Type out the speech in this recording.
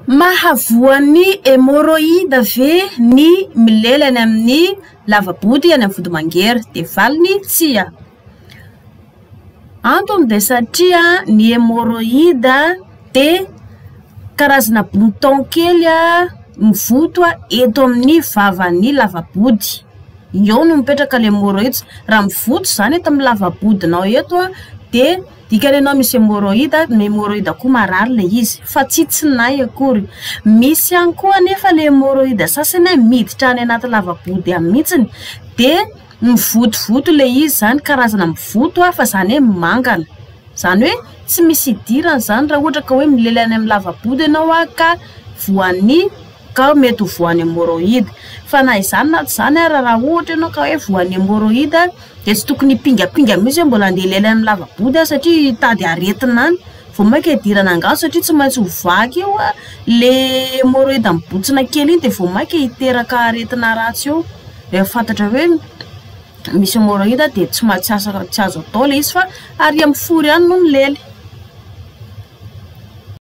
Mahavoan'ny hémorroïde ve ny milelany amin'ny lavabody any amin'ny vody-mangera de valiny tsia. Antony de satria ny hémorroïde de karazana bouton kely mivoto eto amin'ny vavan'ny lavabody. Io no mipetraka le hémorroïde. Raha mivoto zany eto amin'ny lavabodinao eto de dikany anao misy hémorroïde, ny hémorroïde koa marary le izy fa tsy tsinay akory. Misy ihany koa nefa le hémorroïde sasany miditra any anaty lavabody mihitsiny de mivotovoto le izy zany karazana mivoto fa zany mangana. Zany hoe tsy misy idirana zany raha ohatra ka hoe milelany amin'ny lavabody ianao ka voan'ny ka mety ho voan'ny hémorroïde. Fa na izany na tsy zany raha ohatra ianao ka hoe voan'ny hémorroïde de tsy tokony pingapinga mihitsy mbola andeha lelany amin'ny lavabody satria tady aretina any vao maika idirana angaso satria tsy maintsy ho vaky eo le hémorroïde mibotsina kely iny de vao maika hiteraka aretina ratsy eo. Rehefa fantatra hoe misy hémorroïde de tsy azo atao le izy fa ary amin'ny fory ihany no milely.